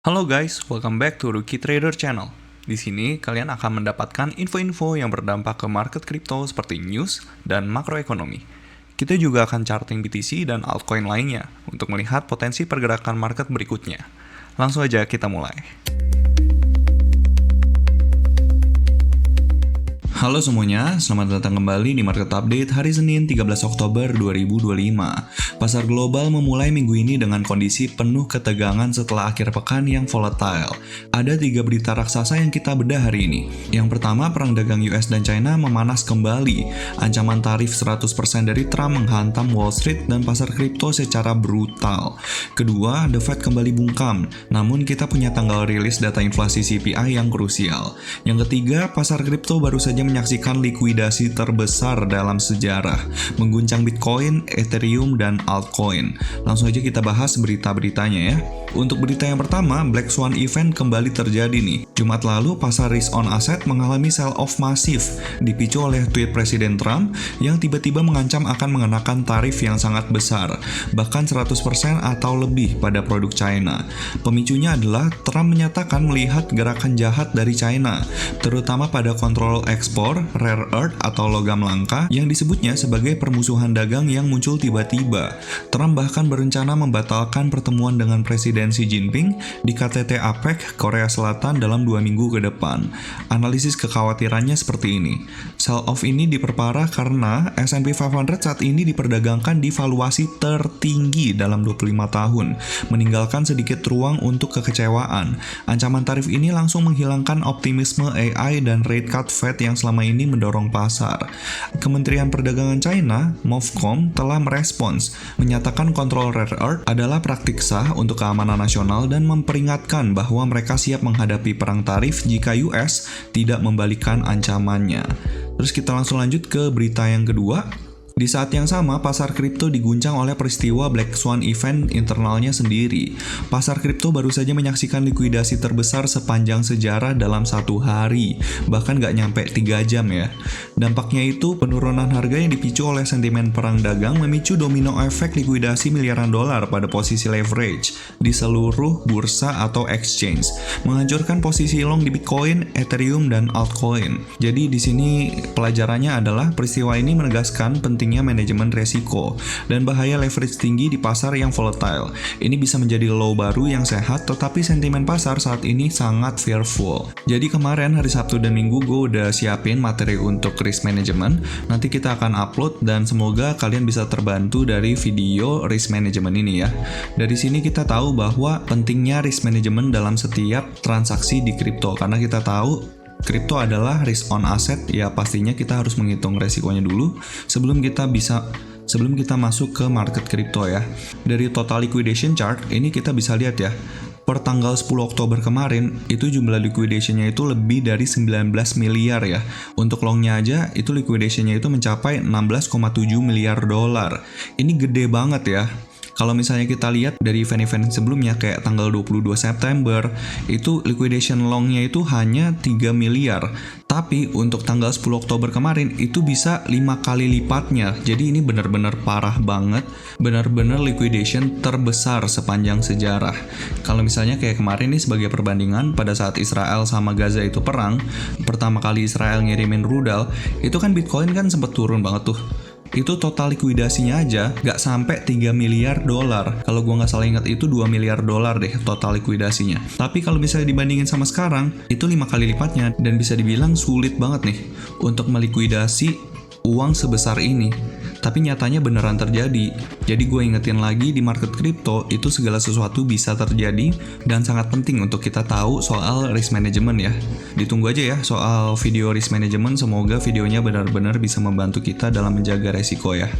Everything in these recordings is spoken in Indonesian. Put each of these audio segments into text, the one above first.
Halo guys, welcome back to Rookie Trader Channel. Di sini kalian akan mendapatkan info-info yang berdampak ke market kripto seperti news dan makroekonomi. Kita juga akan charting BTC dan altcoin lainnya untuk melihat potensi pergerakan market berikutnya. Langsung aja kita mulai. Halo semuanya, selamat datang kembali di Market Update hari Senin 13 Oktober 2025. Pasar global memulai minggu ini dengan kondisi penuh ketegangan setelah akhir pekan yang volatile. Ada 3 berita raksasa yang kita bedah hari ini. Yang pertama, perang dagang US dan China memanas kembali. Ancaman tarif 100% dari Trump menghantam Wall Street dan pasar kripto secara brutal. Kedua, The Fed kembali bungkam, namun kita punya tanggal rilis data inflasi CPI yang krusial. Yang ketiga, pasar kripto baru saja menyaksikan likuidasi terbesar dalam sejarah, mengguncang Bitcoin, Ethereum, dan altcoin. Langsung aja kita bahas berita-beritanya ya. Untuk berita yang pertama, Black Swan event kembali terjadi nih. Jumat lalu, pasar risk on asset mengalami sell-off masif, dipicu oleh tweet Presiden Trump yang tiba-tiba mengancam akan mengenakan tarif yang sangat besar, bahkan 100% atau lebih pada produk China. Pemicunya adalah Trump menyatakan melihat gerakan jahat dari China, terutama pada kontrol ekspor, rare earth atau logam langka yang disebutnya sebagai permusuhan dagang yang muncul tiba-tiba. Trump bahkan berencana membatalkan pertemuan dengan Presiden Xi Jinping di KTT APEC Korea Selatan dalam 2 minggu ke depan. Analisis kekhawatirannya seperti ini. Sell-off ini diperparah karena S&P 500 saat ini diperdagangkan di valuasi tertinggi dalam 25 tahun, meninggalkan sedikit ruang untuk kekecewaan. Ancaman tarif ini langsung menghilangkan optimisme AI dan rate cut Fed yang selama ini mendorong pasar. Kementerian Perdagangan China, MOFCOM, telah merespons, menyatakan kontrol rare earth adalah praktik sah untuk keamanan nasional dan memperingatkan bahwa mereka siap menghadapi perang tarif jika US tidak membalikan ancamannya. Terus kita langsung lanjut ke berita yang kedua. Di saat yang sama, pasar kripto diguncang oleh peristiwa Black Swan event internalnya sendiri. Pasar kripto baru saja menyaksikan likuidasi terbesar sepanjang sejarah dalam satu hari, bahkan nggak nyampe 3 jam ya. Dampaknya itu, penurunan harga yang dipicu oleh sentimen perang dagang memicu domino efek likuidasi miliaran dolar pada posisi leverage di seluruh bursa atau exchange, menghancurkan posisi long di Bitcoin, Ethereum, dan altcoin. Jadi di sini pelajarannya adalah peristiwa ini menegaskan pentingnya manajemen resiko dan bahaya leverage tinggi di pasar yang volatile. Ini bisa menjadi low baru yang sehat, tetapi sentimen pasar saat ini sangat fearful. Jadi kemarin hari Sabtu dan Minggu gue udah siapin materi untuk risk management. Nanti kita akan upload dan semoga kalian bisa terbantu dari video risk management ini ya. Dari sini kita tahu bahwa pentingnya risk management dalam setiap transaksi di kripto, karena kita tahu kripto adalah risk on asset, ya pastinya kita harus menghitung resikonya dulu sebelum kita masuk ke market kripto ya. Dari total liquidation chart, ini kita bisa lihat ya. Per tanggal 10 Oktober kemarin, itu jumlah liquidationnya itu lebih dari 19 miliar ya. Untuk longnya aja, itu liquidationnya itu mencapai 16,7 miliar dolar. Ini gede banget ya. Kalau misalnya kita lihat dari event-event sebelumnya kayak tanggal 22 September, itu liquidation long-nya itu hanya 3 miliar. Tapi untuk tanggal 10 Oktober kemarin itu bisa 5 kali lipatnya. Jadi ini benar-benar parah banget, benar-benar liquidation terbesar sepanjang sejarah. Kalau misalnya kayak kemarin nih sebagai perbandingan, pada saat Israel sama Gaza itu perang, pertama kali Israel ngirimin rudal, itu kan Bitcoin kan sempat turun banget tuh. Itu total likuidasinya aja gak sampai 3 miliar dolar. Kalau gua nggak salah ingat itu 2 miliar dolar deh total likuidasinya. Tapi kalau misalnya dibandingin sama sekarang, itu 5 kali lipatnya dan bisa dibilang sulit banget nih untuk melikuidasi uang sebesar ini. Tapi nyatanya beneran terjadi. Jadi gue ingetin lagi, di market kripto itu segala sesuatu bisa terjadi dan sangat penting untuk kita tahu soal risk management ya. Ditunggu aja ya soal video risk management, semoga videonya benar-benar bisa membantu kita dalam menjaga resiko ya.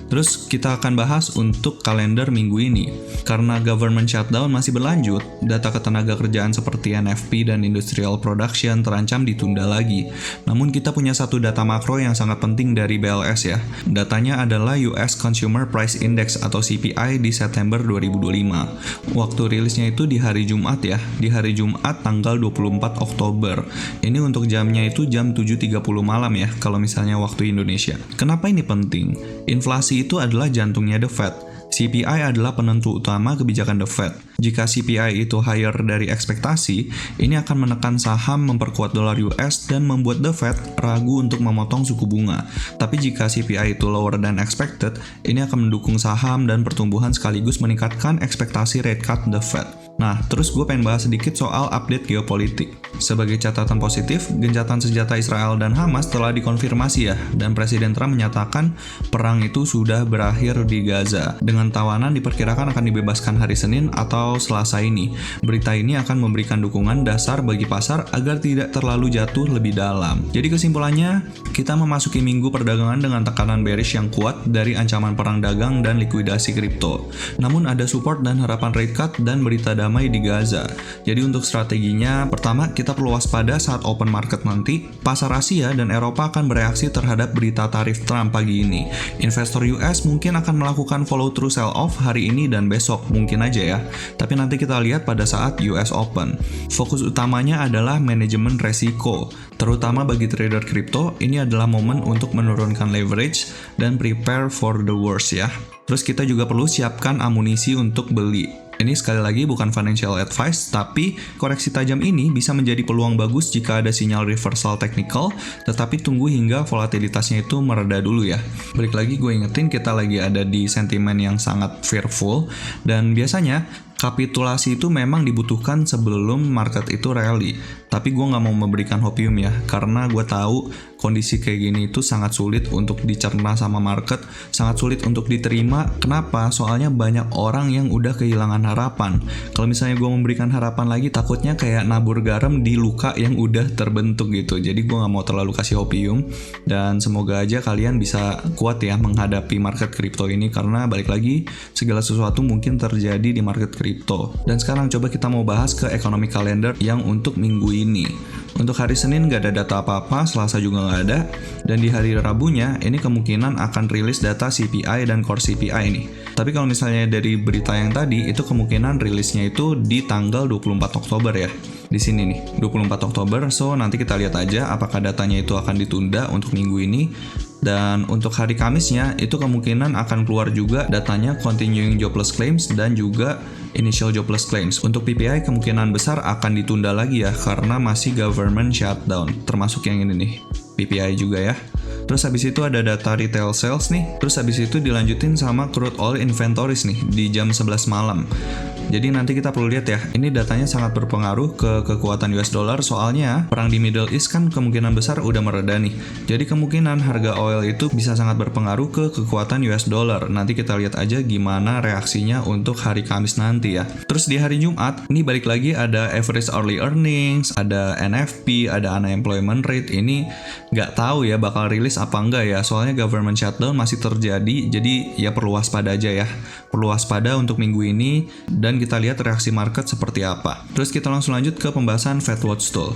Terus kita akan bahas untuk kalender minggu ini. Karena government shutdown masih berlanjut, data ketenaga kerjaan seperti NFP dan industrial production terancam ditunda lagi. Namun kita punya satu data makro yang sangat penting dari BLS ya. Datanya adalah US Consumer Price Index atau CPI di September 2025. Waktu rilisnya itu di hari Jumat ya, di hari Jumat tanggal 24 Oktober. Ini untuk jamnya itu jam 7.30 malam ya, kalau misalnya waktu Indonesia. Kenapa ini penting? Inflasi itu adalah jantungnya The Fed. CPI adalah penentu utama kebijakan The Fed. Jika CPI itu higher dari ekspektasi, ini akan menekan saham, memperkuat dolar US, dan membuat The Fed ragu untuk memotong suku bunga. Tapi jika CPI itu lower than expected, ini akan mendukung saham dan pertumbuhan sekaligus meningkatkan ekspektasi rate cut The Fed. Nah, terus gue pengen bahas sedikit soal update geopolitik. Sebagai catatan positif, gencatan senjata Israel dan Hamas telah dikonfirmasi ya, dan Presiden Trump menyatakan perang itu sudah berakhir di Gaza. Dengan tawanan diperkirakan akan dibebaskan hari Senin atau Selasa ini. Berita ini akan memberikan dukungan dasar bagi pasar agar tidak terlalu jatuh lebih dalam. Jadi kesimpulannya, kita memasuki minggu perdagangan dengan tekanan bearish yang kuat dari ancaman perang dagang dan likuidasi kripto. Namun ada support dan harapan rate cut dan berita damai di Gaza. Jadi untuk strateginya, pertama kita perlu waspada saat open market nanti. Pasar Asia dan Eropa akan bereaksi terhadap berita tarif Trump pagi ini. Investor US mungkin akan melakukan follow through sell off hari ini dan besok, mungkin aja ya. Tapi nanti kita lihat pada saat US Open. Fokus utamanya adalah manajemen resiko. Terutama bagi trader kripto, ini adalah momen untuk menurunkan leverage dan prepare for the worst ya. Terus kita juga perlu siapkan amunisi untuk beli. Ini sekali lagi bukan financial advice, tapi koreksi tajam ini bisa menjadi peluang bagus jika ada sinyal reversal technical, tetapi tunggu hingga volatilitasnya itu mereda dulu ya. Balik lagi gue ingetin kita lagi ada di sentimen yang sangat fearful, dan biasanya kapitulasi itu memang dibutuhkan sebelum market itu rally. Tapi gue nggak mau memberikan hopium ya, karena gue tahu kondisi kayak gini itu sangat sulit untuk dicerna sama market, sangat sulit untuk diterima. Kenapa? Soalnya banyak orang yang udah kehilangan harapan. Kalau misalnya gue memberikan harapan lagi, takutnya kayak nabur garam di luka yang udah terbentuk gitu. Jadi gue nggak mau terlalu kasih hopium, dan semoga aja kalian bisa kuat ya menghadapi market kripto ini, karena balik lagi segala sesuatu mungkin terjadi di market kripto. Dan sekarang coba kita mau bahas ke economic calendar yang untuk minggu ini. Untuk hari Senin nggak ada data apa-apa, Selasa juga nggak ada, dan di hari Rabunya ini kemungkinan akan rilis data CPI dan core CPI nih. Tapi kalau misalnya dari berita yang tadi, itu kemungkinan rilisnya itu di tanggal 24 Oktober ya. Di sini nih, 24 Oktober, so nanti kita lihat aja apakah datanya itu akan ditunda untuk minggu ini. Dan untuk hari Kamisnya, itu kemungkinan akan keluar juga datanya continuing jobless claims dan juga initial jobless claims. Untuk PPI kemungkinan besar akan ditunda lagi ya, karena masih government shutdown, termasuk yang ini nih, PPI juga ya. Terus habis itu ada data retail sales nih, terus habis itu dilanjutin sama crude oil inventories nih di jam 11 malam. Jadi nanti kita perlu lihat ya, ini datanya sangat berpengaruh ke kekuatan US dollar, soalnya perang di Middle East kan kemungkinan besar udah mereda nih. Jadi kemungkinan harga oil itu bisa sangat berpengaruh ke kekuatan US dollar. Nanti kita lihat aja gimana reaksinya untuk hari Kamis nanti ya. Terus di hari Jumat, ini balik lagi ada average hourly earnings, ada NFP, ada unemployment rate. Ini nggak tahu ya bakal rilis apa enggak ya, soalnya government shutdown masih terjadi, jadi ya perlu waspada aja ya. Perlu waspada untuk minggu ini, dan kita lihat reaksi market seperti apa. Terus kita langsung lanjut ke pembahasan Fed Watch Tool.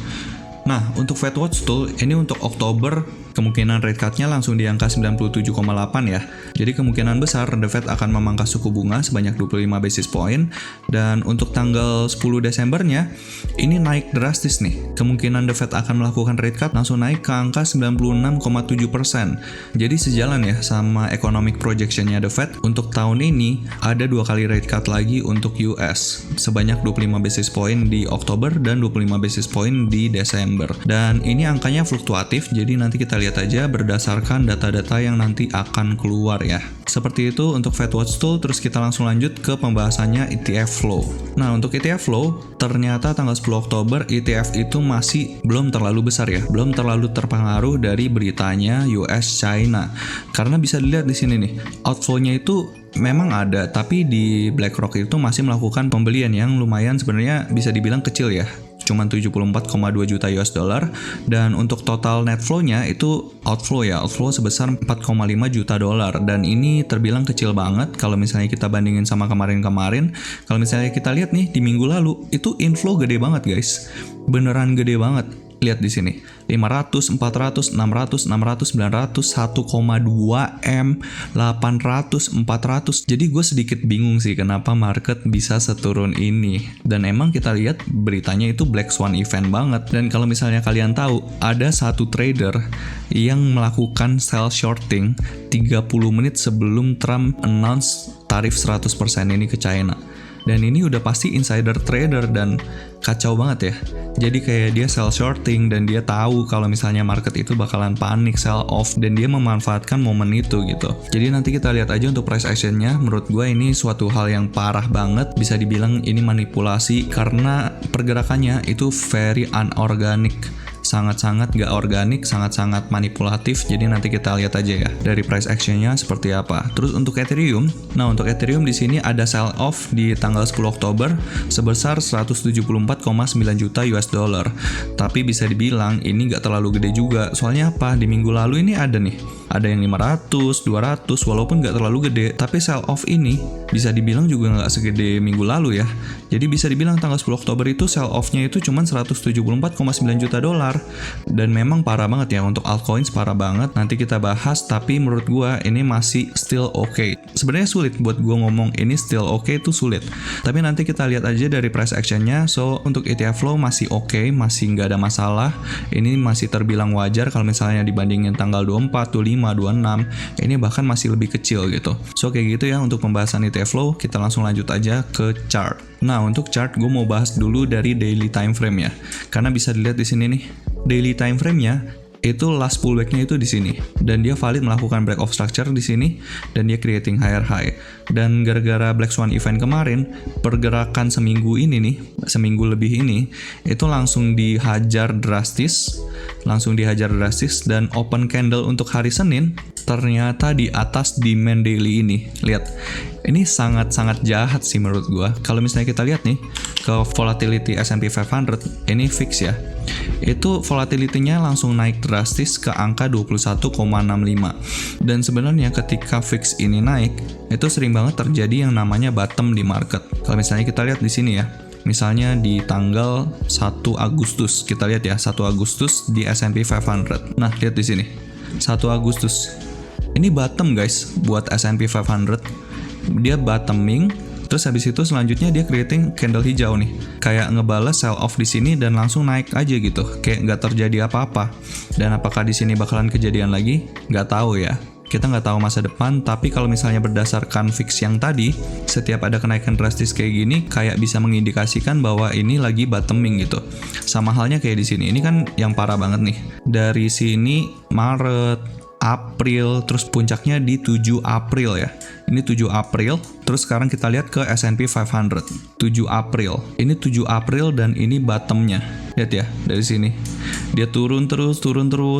Nah, untuk Fed Watch Tool, ini untuk Oktober, kemungkinan rate cut-nya langsung di angka 97,8 ya. Jadi kemungkinan besar The Fed akan memangkas suku bunga sebanyak 25 basis point. Dan untuk tanggal 10 Desembernya, ini naik drastis nih. Kemungkinan The Fed akan melakukan rate cut langsung naik ke angka 96,7%. Jadi sejalan ya sama economic projection-nya The Fed, untuk tahun ini ada 2 kali rate cut lagi untuk US. Sebanyak 25 basis point di Oktober dan 25 basis point di Desember. Dan ini angkanya fluktuatif, jadi nanti kita lihat aja berdasarkan data-data yang nanti akan keluar ya. Seperti itu untuk Fed Watch Tool. Terus kita langsung lanjut ke pembahasannya ETF flow. Nah, untuk ETF flow, ternyata tanggal 10 Oktober ETF itu masih belum terlalu besar ya, belum terlalu terpengaruh dari beritanya US China. Karena bisa dilihat di sini nih, outflow-nya itu memang ada, tapi di BlackRock itu masih melakukan pembelian yang lumayan sebenarnya bisa dibilang kecil ya. Cuman 74,2 juta US dollar, dan untuk total net flow-nya itu outflow sebesar 4,5 juta dolar, dan ini terbilang kecil banget kalau misalnya kita bandingin sama kemarin-kemarin. Kalau misalnya kita lihat nih di minggu lalu itu inflow gede banget guys, beneran gede banget, Lihat di sini. 500, 400, 600, 600, 900, 1,2 M, 800, 400. Jadi gue sedikit bingung sih kenapa market bisa seturun ini. Dan emang kita lihat beritanya itu Black Swan event banget. Dan kalau misalnya kalian tahu, ada satu trader yang melakukan sell shorting 30 menit sebelum Trump announce tarif 100% ini ke China. Dan ini udah pasti insider trader dan kacau banget ya. Jadi kayak dia sell shorting dan dia tahu kalau misalnya market itu bakalan panik, sell off, dan dia memanfaatkan momen itu gitu. Jadi nanti kita lihat aja untuk price actionnya. Menurut gue ini suatu hal yang parah banget. Bisa dibilang ini manipulasi karena pergerakannya itu very unorganic. Sangat-sangat gak organik, sangat-sangat manipulatif. Jadi nanti kita lihat aja ya dari price actionnya seperti apa. Terus untuk Ethereum, nah untuk Ethereum di sini ada sell off di tanggal 10 Oktober sebesar 174,9 juta US dollar. Tapi bisa dibilang ini gak terlalu gede juga. Soalnya apa? Di minggu lalu ini ada yang 500, 200, walaupun gak terlalu gede. Tapi sell off ini bisa dibilang juga gak segede minggu lalu ya. Jadi bisa dibilang tanggal 10 Oktober itu sell off-nya itu cuma 174,9 juta dolar. Dan memang parah banget ya untuk altcoins, parah banget. Nanti kita bahas, tapi menurut gua ini masih still okay. Sebenarnya sulit buat gua ngomong ini still okay itu sulit. Tapi nanti kita lihat aja dari price actionnya. So untuk ETF flow masih okay, masih nggak ada masalah. Ini masih terbilang wajar kalau misalnya dibandingin tanggal 24, 25, 26. Ini bahkan masih lebih kecil gitu. So kayak gitu ya untuk pembahasan ETF flow. Kita langsung lanjut aja ke chart. Nah, untuk chart gue mau bahas dulu dari daily time frame ya. Karena bisa dilihat di sini nih. Daily time frame-nya itu last pullback-nya itu di sini. Dan dia valid melakukan break of structure di sini dan dia creating higher high. Dan gara-gara Black Swan event kemarin, pergerakan seminggu ini nih, seminggu lebih ini itu langsung dihajar drastis dan open candle untuk hari Senin ternyata di atas demand daily ini. Lihat. Ini sangat-sangat jahat sih menurut gua. Kalau misalnya kita lihat nih ke volatility S&P 500, ini fix ya. Itu volatility-nya langsung naik drastis ke angka 21,65. Dan sebenarnya ketika fix ini naik, itu sering banget terjadi yang namanya bottom di market. Kalau misalnya kita lihat di sini ya. Misalnya di tanggal 1 Agustus, kita lihat ya, 1 Agustus di S&P 500. Nah, lihat di sini. 1 Agustus. Ini bottom guys buat S&P 500. Dia bottoming, terus habis itu selanjutnya dia creating candle hijau nih, kayak ngebales sell off di sini dan langsung naik aja gitu, kayak nggak terjadi apa-apa. Dan apakah di sini bakalan kejadian lagi? Nggak tahu ya. Kita nggak tahu masa depan, tapi kalau misalnya berdasarkan fix yang tadi, setiap ada kenaikan drastis kayak gini, kayak bisa mengindikasikan bahwa ini lagi bottoming gitu. Sama halnya kayak di sini. Ini kan yang parah banget nih. Dari sini Maret, April, terus puncaknya di 7 April ya. Ini 7 April, terus sekarang kita lihat ke S&P 500. 7 April. Ini 7 April dan ini bottomnya. Lihat ya, dari sini. Dia turun terus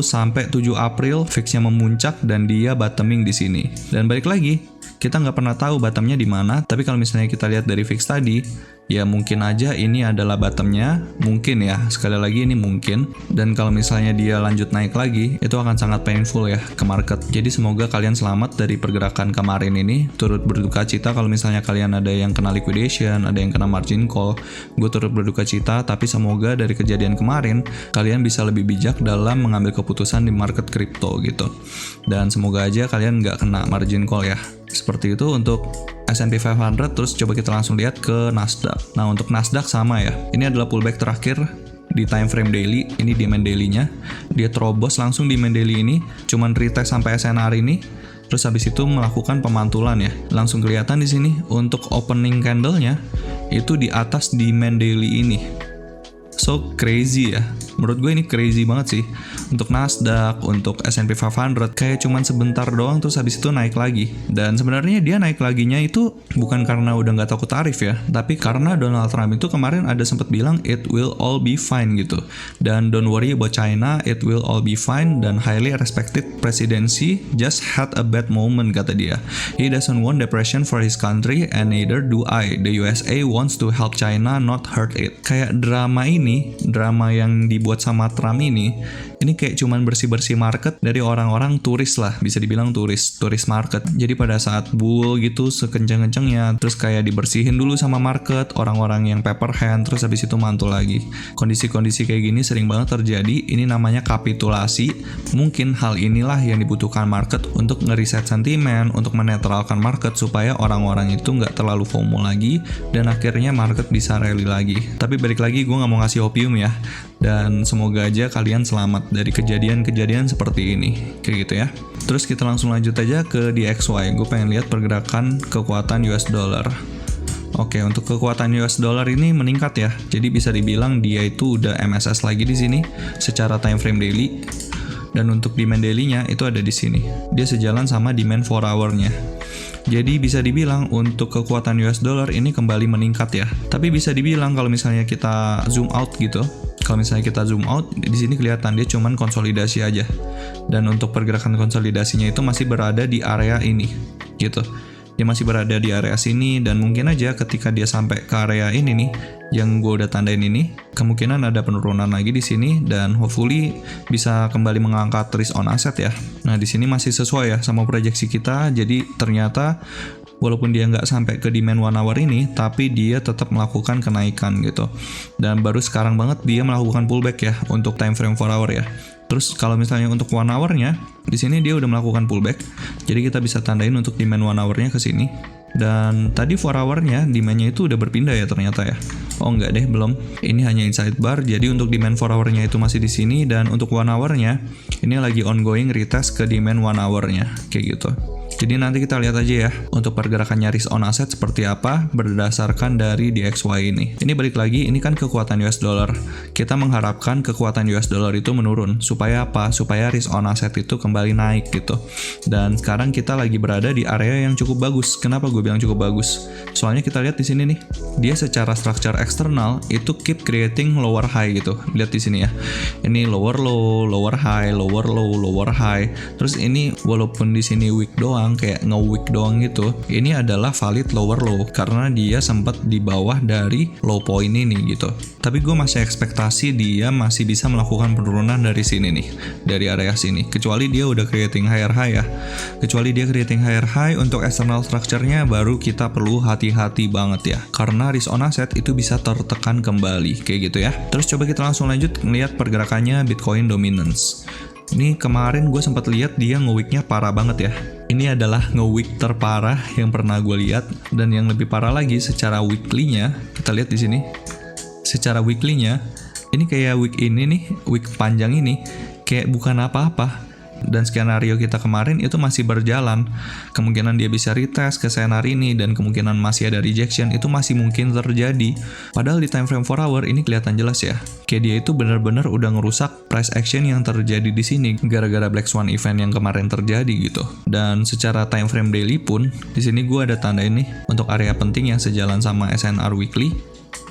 sampai 7 April, fixnya memuncak dan dia bottoming di sini. Dan balik lagi, kita nggak pernah tahu bottomnya di mana, tapi kalau misalnya kita lihat dari fix tadi, ya mungkin aja ini adalah bottomnya, mungkin ya, sekali lagi ini mungkin. Dan kalau misalnya dia lanjut naik lagi, itu akan sangat painful ya ke market. Jadi semoga kalian selamat dari pergerakan kemarin ini. Turut berduka cita kalau misalnya kalian ada yang kena liquidation, ada yang kena margin call. Gue turut berduka cita, tapi semoga dari kejadian kemarin kalian bisa lebih bijak dalam mengambil keputusan di market crypto gitu. Dan semoga aja kalian nggak kena margin call ya. Seperti itu untuk S&P 500. Terus coba kita langsung lihat ke Nasdaq. Nah untuk Nasdaq sama ya. Ini adalah pullback terakhir di time frame daily. Ini demand daily-nya. Dia terobos langsung demand daily ini. Cuman retest sampai SNR ini. Terus habis itu melakukan pemantulan ya. Langsung kelihatan di sini untuk opening candle-nya itu di atas demand daily ini. So crazy ya. Menurut gue ini crazy banget sih. Untuk Nasdaq, untuk S&P 500 kayak cuman sebentar doang terus habis itu naik lagi. Dan sebenarnya dia naik laginya itu bukan karena udah nggak takut tarif ya, tapi karena Donald Trump itu kemarin ada sempat bilang it will all be fine gitu. Dan don't worry about China, it will all be fine. Dan highly respected presidency just had a bad moment kata dia. He doesn't want depression for his country and neither do I. The USA wants to help China not hurt it. Kayak drama ini ini, drama yang dibuat sama Trump ini kayak cuman bersih-bersih market dari orang-orang turis lah, bisa dibilang turis market. Jadi pada saat bull gitu sekencang-kencangnya, terus kayak dibersihin dulu sama market, orang-orang yang paper hand, terus habis itu mantul lagi. Kondisi-kondisi kayak gini sering banget terjadi, ini namanya kapitulasi. Mungkin hal inilah yang dibutuhkan market untuk ngereset sentimen, untuk menetralkan market supaya orang-orang itu nggak terlalu FOMO lagi, dan akhirnya market bisa rally lagi. Tapi balik lagi, gue nggak mau ngasih opium ya, dan semoga aja kalian selamat dari kejadian-kejadian seperti ini, kayak gitu ya. Terus kita langsung lanjut aja ke DXY. Gue pengen lihat pergerakan kekuatan US dollar. Oke, untuk kekuatan US dollar ini meningkat ya. Jadi bisa dibilang dia itu udah MSS lagi di sini secara time frame daily. Dan untuk demand daily-nya itu ada di sini. Dia sejalan sama demand 4 hour-nya. Jadi bisa dibilang untuk kekuatan US dollar ini kembali meningkat ya. Tapi bisa dibilang kalau misalnya kita zoom out gitu, di sini kelihatan dia cuman konsolidasi aja. Dan untuk pergerakan konsolidasinya itu masih berada di area ini, gitu. Dia masih berada di area sini, dan mungkin aja ketika dia sampai ke area ini nih, yang gue udah tandain ini, kemungkinan ada penurunan lagi di sini, dan hopefully bisa kembali mengangkat risk on asset ya. Nah di sini masih sesuai ya sama proyeksi kita. Jadi ternyata walaupun dia nggak sampai ke demand 1 hour ini, tapi dia tetap melakukan kenaikan gitu. Dan baru sekarang banget dia melakukan pullback ya untuk time frame 4 hour ya. Terus kalau misalnya untuk 1 hour-nya, di sini dia udah melakukan pullback. Jadi kita bisa tandain untuk demand 1 hour-nya ke sini. Dan tadi 4 hour-nya demand-nya itu udah berpindah ya ternyata ya. Oh enggak deh, belum. Ini hanya inside bar. Jadi untuk demand 4 hour-nya itu masih di sini, dan untuk 1 hour-nya ini lagi ongoing retest ke demand 1 hour-nya, kayak gitu. Jadi nanti kita lihat aja ya untuk pergerakannya risk on asset seperti apa berdasarkan dari DXY ini. Ini balik lagi, ini kan kekuatan US dollar. Kita mengharapkan kekuatan US dollar itu menurun. Supaya apa? Supaya risk on asset itu kembali naik gitu. Dan sekarang kita lagi berada di area yang cukup bagus. Kenapa gue bilang cukup bagus? Soalnya kita lihat di sini nih, dia secara structure eksternal itu keep creating lower high gitu. Lihat di sini ya. Ini lower low, lower high, lower low, lower high. Terus ini walaupun di sini weak doang, kayak nge-weak doang gitu, ini adalah valid lower low karena dia sempat di bawah dari low point ini gitu. Tapi gue masih ekspektasi dia masih bisa melakukan penurunan dari sini nih, dari area sini, kecuali dia udah creating higher high ya. Kecuali dia creating higher high untuk external structure-nya, baru kita perlu hati-hati banget ya, karena risk on asset itu bisa tertekan kembali kayak gitu ya. Terus coba kita langsung lanjut ngelihat pergerakannya Bitcoin dominance. Ini kemarin gue sempat lihat dia nge-weaknya parah banget ya. Ini adalah nge-weak terparah yang pernah gue lihat, dan yang lebih parah lagi secara weekly-nya, kita lihat di sini. Secara weekly-nya, ini kayak week ini nih, week panjang ini kayak bukan apa-apa. Dan skenario kita kemarin itu masih berjalan. Kemungkinan dia bisa retest ke skenario ini, dan kemungkinan masih ada rejection itu masih mungkin terjadi. Padahal di time frame 4 hour ini kelihatan jelas ya, kayak dia itu benar-benar udah ngerusak price action yang terjadi di sini gara-gara Black Swan event yang kemarin terjadi gitu. Dan secara time frame daily pun di sini gue ada tanda ini untuk area penting yang sejalan sama SNR weekly.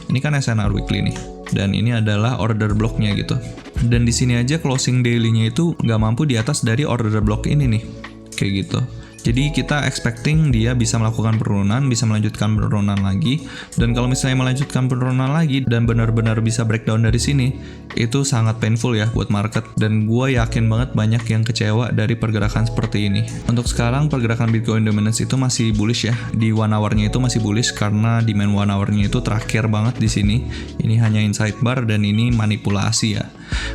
Ini kan SNR weekly nih, dan ini adalah order block-nya gitu. Dan di sini aja closing daily-nya itu nggak mampu di atas dari order block ini nih, kayak gitu. Jadi kita expecting dia bisa melakukan penurunan, bisa melanjutkan penurunan lagi. Dan kalau misalnya melanjutkan penurunan lagi dan benar-benar bisa breakdown dari sini, itu sangat painful ya buat market. Dan gue yakin banget banyak yang kecewa dari pergerakan seperti ini. Untuk sekarang pergerakan Bitcoin dominance itu masih bullish ya. Di 1 hour-nya itu masih bullish karena demand 1 hour-nya itu terakhir banget di sini. Ini hanya inside bar dan ini manipulasi ya.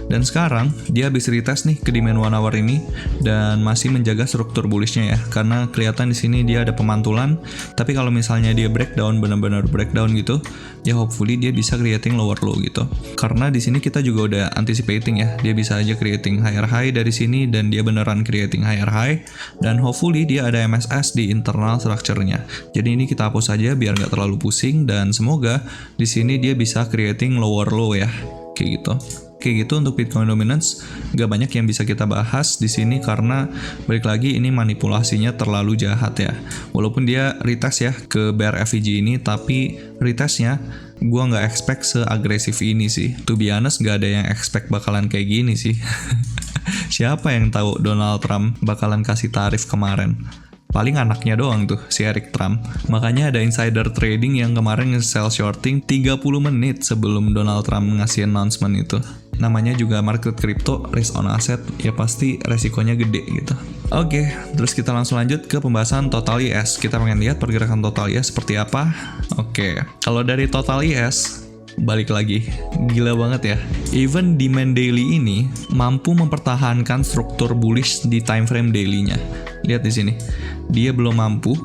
Dan sekarang dia habis retest nih ke demand 1 hour ini dan masih menjaga struktur bullishnya ya. Karena kelihatan di sini dia ada pemantulan, tapi kalau misalnya dia breakdown, benar-benar breakdown gitu, ya hopefully dia bisa creating lower low gitu. Karena di sini kita juga udah anticipating ya, dia bisa aja creating higher high dari sini, dan dia beneran creating higher high, dan hopefully dia ada MSS di internal structure-nya. Jadi ini kita hapus aja biar nggak terlalu pusing, dan semoga di sini dia bisa creating lower low ya, kayak gitu. Kayak gitu untuk Bitcoin dominance, gak banyak yang bisa kita bahas di sini karena balik lagi ini manipulasinya terlalu jahat ya. Walaupun dia retest ya ke bear FEG ini, tapi retestnya gue nggak expect seagresif ini sih. To be honest, gak ada yang expect bakalan kayak gini sih. Siapa yang tahu Donald Trump bakalan kasih tarif kemarin? Paling anaknya doang tuh, si Eric Trump. Makanya ada insider trading yang kemarin nge-sell shorting 30 menit sebelum Donald Trump ngasih announcement itu. Namanya juga market crypto, risk on asset, ya pasti resikonya gede gitu. Oke, terus kita langsung lanjut ke pembahasan Total IS. Kita pengen lihat pergerakan Total IS seperti apa. Oke, kalau dari Total IS, balik lagi, gila banget ya. Even demand daily ini mampu mempertahankan struktur bullish di time frame daily-nya. Lihat di sini, dia belum mampu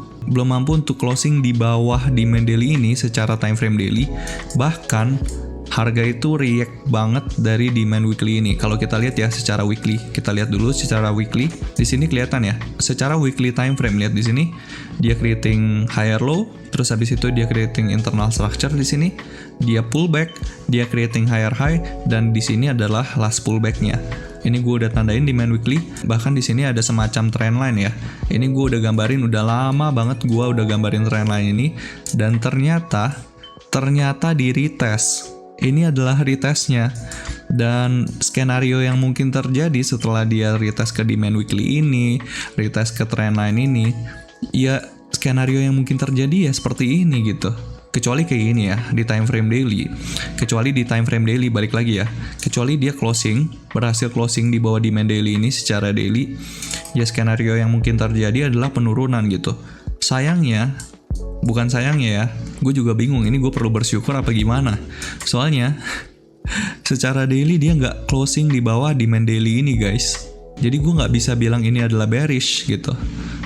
untuk closing di bawah demand daily ini secara time frame daily. Bahkan harga itu react banget dari demand weekly ini. Kalau kita lihat ya secara weekly, kita lihat dulu secara weekly. Di sini kelihatan ya, secara weekly time frame, lihat di sini dia creating higher low, terus habis itu dia creating internal structure di sini, dia pullback, dia creating higher high, dan di sini adalah last pullback-nya. Ini gue udah tandain demand weekly, bahkan di sini ada semacam trendline ya. Ini gue udah gambarin, udah lama banget gue udah gambarin trendline ini, dan ternyata di retest. Ini adalah retestnya, dan skenario yang mungkin terjadi setelah dia retest ke demand weekly ini, retest ke trendline ini, ya skenario yang mungkin terjadi ya seperti ini gitu. Kecuali kayak gini ya, di time frame daily. Kecuali di time frame daily, balik lagi ya. Kecuali dia berhasil closing di bawah demand daily ini secara daily, ya skenario yang mungkin terjadi adalah penurunan gitu. Bukan sayangnya ya, gue juga bingung, ini gue perlu bersyukur apa gimana. Soalnya, secara daily dia nggak closing di bawah demand daily ini guys. Jadi gue nggak bisa bilang ini adalah bearish gitu.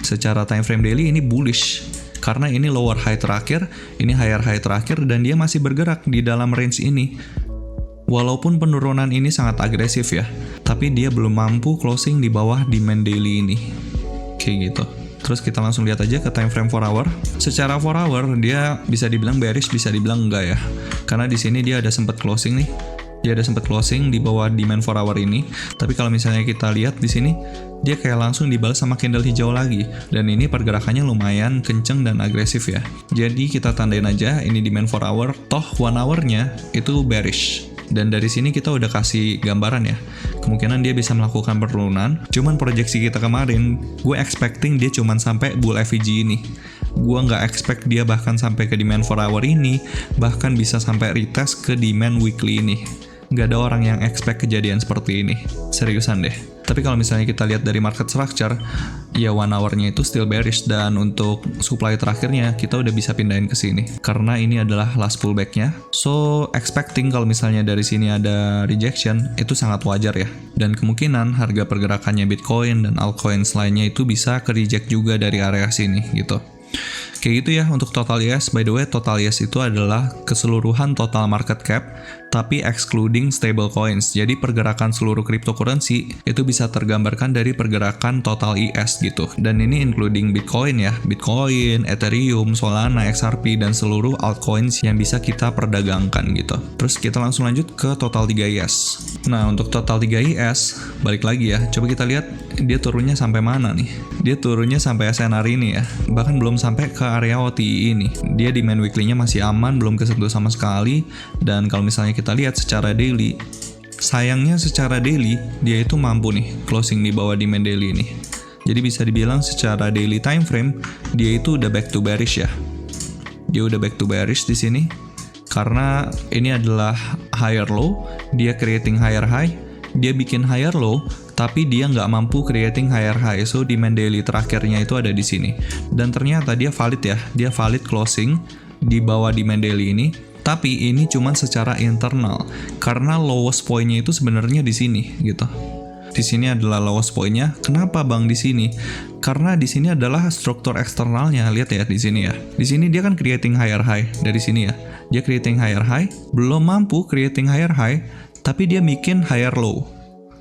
Secara time frame daily ini bullish. Karena ini lower high terakhir, ini higher high terakhir, dan dia masih bergerak di dalam range ini. Walaupun penurunan ini sangat agresif ya, tapi dia belum mampu closing di bawah demand daily ini. Kayak gitu. Terus kita langsung lihat aja ke time frame 4 hour. Secara 4 hour dia bisa dibilang bearish, bisa dibilang enggak ya. Karena di sini dia ada sempat closing nih. Dia ada sempat closing di bawah demand 4 hour ini. Tapi kalau misalnya kita lihat di sini, dia kayak langsung dibalas sama candle hijau lagi. Dan ini pergerakannya lumayan kenceng dan agresif ya. Jadi kita tandain aja ini demand 4 hour, toh 1 hour-nya itu bearish. Dan dari sini kita udah kasih gambaran ya. Kemungkinan dia bisa melakukan penurunan. Cuman proyeksi kita kemarin, gue expecting dia cuman sampai bull FVG ini. Gue nggak expect dia bahkan sampai ke demand 4 hour ini, bahkan bisa sampai retest ke demand weekly ini. Nggak ada orang yang expect kejadian seperti ini. Seriusan deh. Tapi kalau misalnya kita lihat dari market structure, ya 1 hour-nya itu still bearish, dan untuk supply terakhirnya kita udah bisa pindahin ke sini. Karena ini adalah last pullback-nya. So, expecting kalau misalnya dari sini ada rejection, itu sangat wajar ya. Dan kemungkinan harga pergerakannya Bitcoin dan altcoins lainnya itu bisa ke-reject juga dari area sini gitu. Kayak gitu ya untuk Total IS. By the way, Total IS itu adalah keseluruhan total market cap, tapi excluding stable coins. Jadi pergerakan seluruh cryptocurrency itu bisa tergambarkan dari pergerakan Total IS gitu. Dan ini including Bitcoin ya. Bitcoin, Ethereum, Solana, XRP, dan seluruh altcoins yang bisa kita perdagangkan gitu. Terus kita langsung lanjut ke Total 3IS. Nah, untuk Total 3IS, balik lagi ya. Coba kita lihat dia turunnya sampai mana nih. Dia turunnya sampai SNR ini ya. Bahkan belum sampai ke area OTI ini. Dia demand weekly-nya masih aman, belum kesentuh sama sekali. Dan kalau misalnya kita lihat secara daily, sayangnya secara daily dia itu mampu nih closing di bawah demand daily ini. Jadi bisa dibilang secara daily time frame dia itu udah back to bearish ya. Dia udah back to bearish di sini. Karena ini adalah higher low, dia creating higher high, dia bikin higher low, tapi dia nggak mampu creating higher high. So demand daily terakhirnya itu ada di sini. Dan ternyata dia valid ya, dia valid closing di bawah demand daily ini. Tapi ini cuman secara internal, karena lowest point-nya itu sebenarnya di sini gitu. Di sini adalah lowest point-nya. Kenapa bang di sini? Karena di sini adalah struktur eksternalnya. Lihat ya di sini ya. Di sini dia kan creating higher high dari sini ya. Dia creating higher high, belum mampu creating higher high, tapi dia bikin higher low.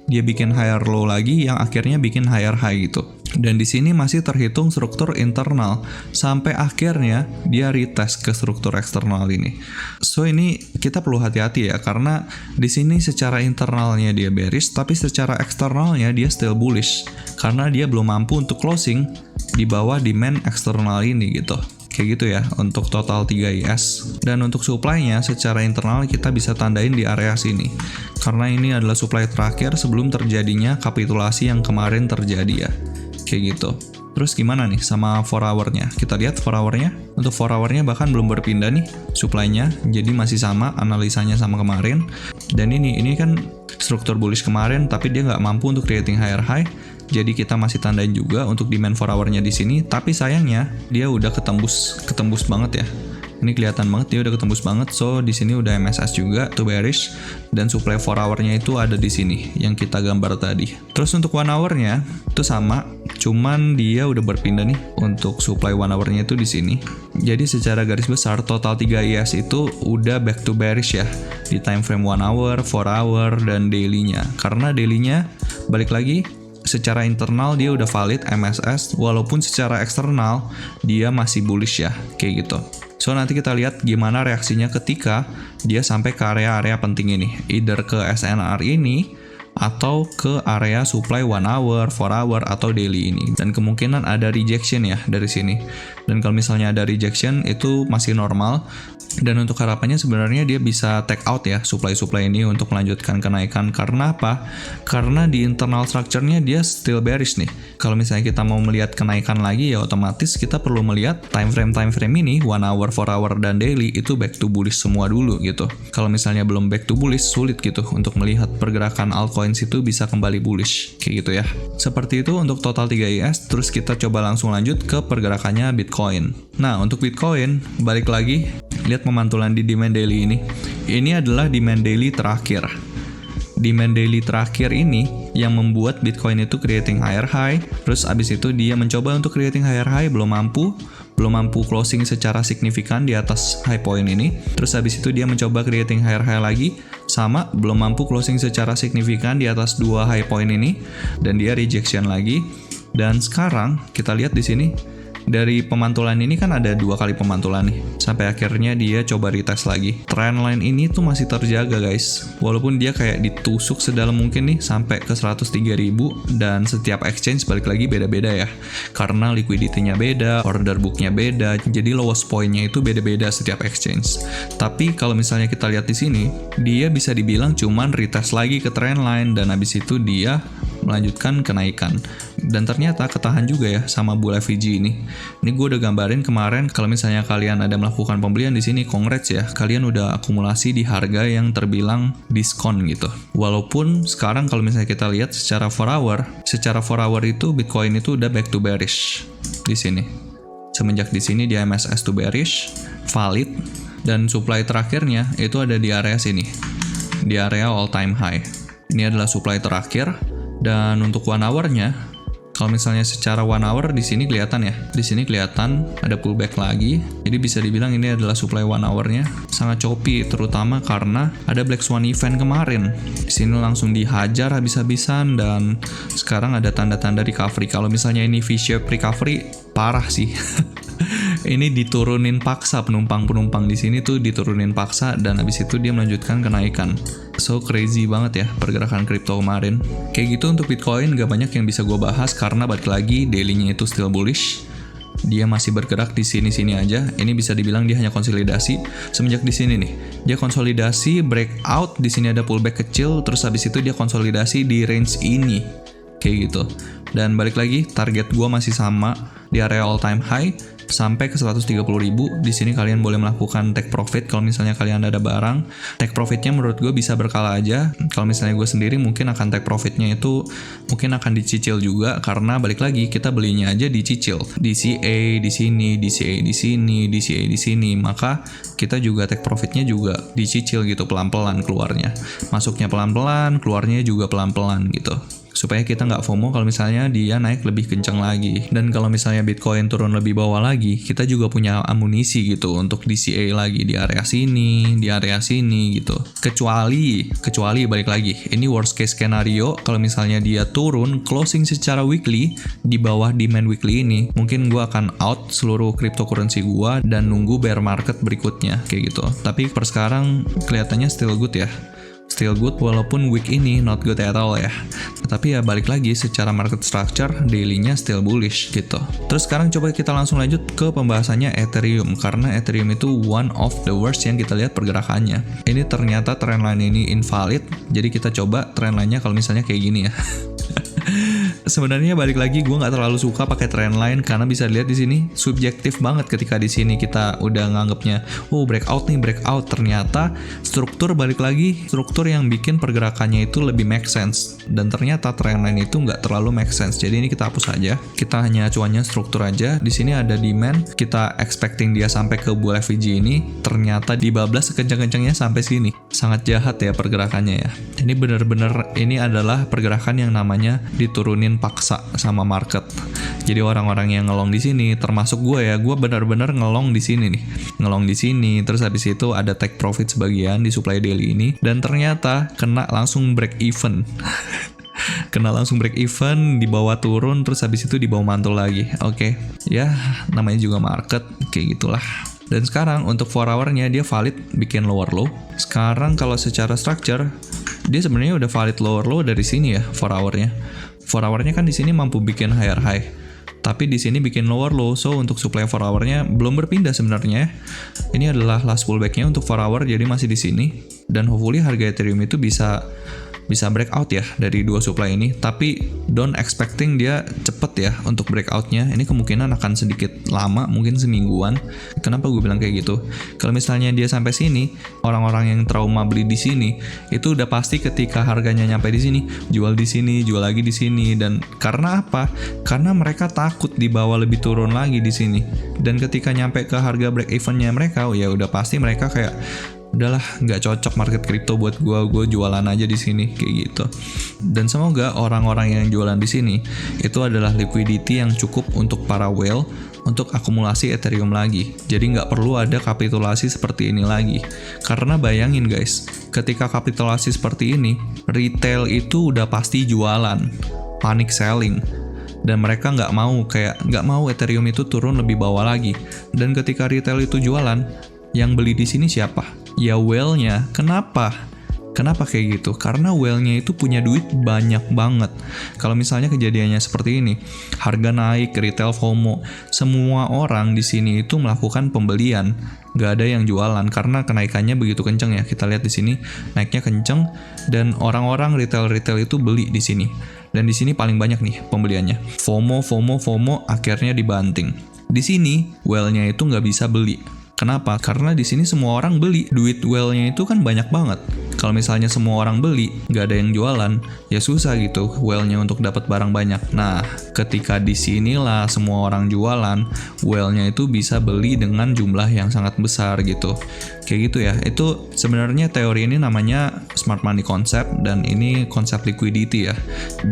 Dia bikin higher low lagi yang akhirnya bikin higher high gitu. Dan di sini masih terhitung struktur internal sampai akhirnya dia retest ke struktur eksternal ini. So ini kita perlu hati-hati ya, karena di sini secara internalnya dia bearish, tapi secara eksternalnya dia still bullish karena dia belum mampu untuk closing di bawah demand eksternal ini gitu. Kayak gitu ya untuk Total 3IS. Dan untuk supply-nya secara internal kita bisa tandain di area sini. Karena ini adalah supply terakhir sebelum terjadinya kapitulasi yang kemarin terjadi ya. Kayak gitu. Terus gimana nih sama 4 hour-nya? Kita lihat 4 hour-nya. Untuk 4 hour-nya bahkan belum berpindah nih supply-nya, jadi masih sama, analisanya sama kemarin. Dan ini kan struktur bullish kemarin, tapi dia nggak mampu untuk creating higher high. Jadi kita masih tandain juga untuk demand 4 hour-nya di sini, tapi sayangnya dia udah ketembus banget ya. Ini kelihatan banget dia udah ketembus banget, so di sini udah MSS juga tuh bearish, dan supply 4 hour-nya itu ada di sini yang kita gambar tadi. Terus untuk 1 hour-nya itu sama, cuman dia udah berpindah nih untuk supply 1 hour-nya itu di sini. Jadi secara garis besar total 3 IS itu udah back to bearish ya di time frame 1 hour, 4 hour, dan daily-nya. Karena daily-nya balik lagi secara internal dia udah valid MSS, walaupun secara eksternal dia masih bullish ya, kayak gitu. So nanti kita lihat gimana reaksinya ketika dia sampai ke area-area penting ini, either ke SNR ini atau ke area supply 1 hour, 4 hour, atau daily ini. Dan kemungkinan ada rejection ya dari sini. Dan kalau misalnya ada rejection itu masih normal. Dan untuk harapannya sebenarnya dia bisa take out ya supply-supply ini untuk melanjutkan kenaikan. Karena apa? Karena di internal structure-nya dia still bearish nih. Kalau misalnya kita mau melihat kenaikan lagi ya otomatis kita perlu melihat time frame ini 1 hour, 4 hour, dan daily itu back to bullish semua dulu gitu. Kalau misalnya belum back to bullish sulit gitu untuk melihat pergerakan altcoins itu bisa kembali bullish kayak gitu ya. Seperti itu untuk total 3 IS. Terus kita coba langsung lanjut ke pergerakannya Bitcoin. Nah untuk Bitcoin balik lagi, lihat pemantulan di demand daily ini. Ini adalah demand daily terakhir. Demand daily terakhir ini yang membuat Bitcoin itu creating higher high. Terus abis itu dia mencoba untuk creating higher high, belum mampu closing secara signifikan di atas high point ini. Terus abis itu dia mencoba creating higher high lagi, sama, belum mampu closing secara signifikan di atas 2 high point ini, dan dia rejection lagi. Dan sekarang kita lihat di sini dari pemantulan ini kan ada 2 kali pemantulan nih, sampai akhirnya dia coba retest lagi. Trendline ini tuh masih terjaga guys, walaupun dia kayak ditusuk sedalam mungkin nih sampai ke 103.000, dan setiap exchange balik lagi beda-beda ya, karena liquidity-nya beda, order book-nya beda, jadi lowest point-nya itu beda-beda setiap exchange. Tapi kalau misalnya kita lihat di sini, dia bisa dibilang cuman retest lagi ke trendline, dan habis itu dia melanjutkan kenaikan. Dan ternyata ketahan juga ya sama bull FVG ini. Ini gue udah gambarin kemarin, kalau misalnya kalian ada melakukan pembelian di sini, congrats ya, kalian udah akumulasi di harga yang terbilang diskon gitu. Walaupun sekarang kalau misalnya kita lihat secara 4 hour itu Bitcoin itu udah back to bearish di sini. Semenjak di sini dia MSS to bearish, valid, dan supply terakhirnya itu ada di area sini, di area all time high. Ini adalah supply terakhir. Dan untuk 1 hour-nya, kalau misalnya secara 1 hour di sini kelihatan ya, di sini kelihatan ada pullback lagi. Jadi bisa dibilang ini adalah supply 1 hour-nya sangat choppy, terutama karena ada Black Swan event kemarin. Di sini langsung dihajar habis-habisan, dan sekarang ada tanda-tanda recovery. Kalau misalnya ini V-shape recovery, parah sih. Ini diturunin paksa, penumpang di sini tuh diturunin paksa, dan habis itu dia melanjutkan kenaikan. So crazy banget ya pergerakan kripto kemarin. Kayak gitu untuk Bitcoin gak banyak yang bisa gue bahas karena balik lagi daily-nya itu still bullish. Dia masih bergerak di sini-sini aja. Ini bisa dibilang dia hanya konsolidasi. Semenjak di sini nih, dia konsolidasi, breakout, di sini ada pullback kecil, terus habis itu dia konsolidasi di range ini. Kayak gitu. Dan balik lagi, target gue masih sama di area all time high sampai ke 130.000. Di sini kalian boleh melakukan take profit kalau misalnya kalian ada barang. Take profitnya menurut gue bisa berkala aja. Kalau misalnya gue sendiri mungkin akan take profitnya itu mungkin akan dicicil juga, karena balik lagi kita belinya aja dicicil. DCA di sini, DCA di sini, DCA di sini. Maka kita juga take profitnya juga dicicil gitu, pelan-pelan keluarnya. Masuknya pelan-pelan, keluarnya juga pelan-pelan gitu, supaya kita nggak FOMO kalau misalnya dia naik lebih kencang lagi. Dan kalau misalnya Bitcoin turun lebih bawah lagi, kita juga punya amunisi gitu untuk DCA lagi di area sini, di area sini gitu. Kecuali balik lagi, ini worst case scenario, kalau misalnya dia turun closing secara weekly di bawah demand weekly ini, mungkin gue akan out seluruh cryptocurrency gue dan nunggu bear market berikutnya kayak gitu. Tapi per sekarang kelihatannya still good ya. Still good walaupun week ini not good at all ya. Tapi ya balik lagi secara market structure daily-nya still bullish gitu. Terus sekarang coba kita langsung lanjut ke pembahasannya Ethereum, karena Ethereum itu one of the worst yang kita lihat pergerakannya. Ini ternyata trendline ini invalid. Jadi kita coba trendline-nya kalau misalnya kayak gini ya. sebenarnya balik lagi gue nggak terlalu suka pakai trendline karena bisa dilihat di sini subjektif banget ketika di sini kita udah nganggapnya breakout nih, breakout. Ternyata struktur balik lagi, struktur yang bikin pergerakannya itu lebih make sense, dan ternyata trendline itu nggak terlalu make sense. Jadi ini kita hapus aja, kita hanya acuannya struktur aja. Di sini ada demand, kita expecting dia sampai ke bull FVG ini, ternyata dibablas sekencang-kencangnya sampai sini. Sangat jahat ya pergerakannya ya. Ini bener-bener, ini adalah pergerakan yang namanya diturunin paksa sama market. Jadi orang-orang yang ngelong di sini, termasuk gue ya, gue benar-benar ngelong di sini nih, ngelong di sini. Terus habis itu ada take profit sebagian di supply daily ini, dan ternyata kena langsung break even. Kena langsung break even, dibawa turun, terus habis itu dibawa mantul lagi. Oke, ya namanya juga market, kayak gitulah. Dan sekarang untuk 4 hour-nya dia valid bikin lower low. Sekarang kalau secara structure, dia sebenarnya udah valid lower low dari sini ya, 4 hour-nya. 4 hour-nya kan di sini mampu bikin higher high, tapi di sini bikin lower low. So untuk supply 4 hour-nya belum berpindah sebenarnya. Ini adalah last pullback-nya untuk 4 hour, jadi masih di sini. Dan hopefully harga Ethereum itu bisa breakout ya dari dua supply ini, tapi don't expecting dia cepet ya untuk breakoutnya. Ini kemungkinan akan sedikit lama, mungkin semingguan. Kenapa gue bilang kayak gitu? Kalau misalnya dia sampai sini, orang-orang yang trauma beli di sini itu udah pasti ketika harganya nyampe di sini, jual di sini, jual lagi di sini. Dan karena apa? Karena mereka takut dibawa lebih turun lagi di sini. Dan ketika nyampe ke harga break even-nya mereka, ya udah pasti mereka kayak udahlah, nggak cocok market crypto buat gue jualan aja di sini kayak gitu. Dan semoga orang-orang yang jualan di sini itu adalah liquidity yang cukup untuk para whale untuk akumulasi Ethereum lagi. Jadi nggak perlu ada kapitulasi seperti ini lagi. Karena bayangin guys, ketika kapitulasi seperti ini, retail itu udah pasti jualan, panic selling. Dan mereka nggak mau Ethereum itu turun lebih bawah lagi. Dan ketika retail itu jualan, yang beli di sini siapa? Ya whale-nya. Kenapa kayak gitu? Karena whale-nya itu punya duit banyak banget. Kalau misalnya kejadiannya seperti ini, harga naik, retail FOMO, semua orang di sini itu melakukan pembelian, nggak ada yang jualan karena kenaikannya begitu kenceng ya. Kita lihat di sini naiknya kenceng, dan orang-orang retail itu beli di sini. Dan di sini paling banyak nih pembeliannya. FOMO, akhirnya dibanting. Di sini whale-nya itu nggak bisa beli. Kenapa? Karena di sini semua orang beli. Duit whale-nya itu kan banyak banget. Kalau misalnya semua orang beli, nggak ada yang jualan, ya susah gitu whale-nya untuk dapat barang banyak. Nah, ketika di sinilah semua orang jualan, whale-nya itu bisa beli dengan jumlah yang sangat besar gitu. Kayak gitu ya. Itu sebenarnya teori ini namanya smart money concept, dan ini konsep liquidity ya.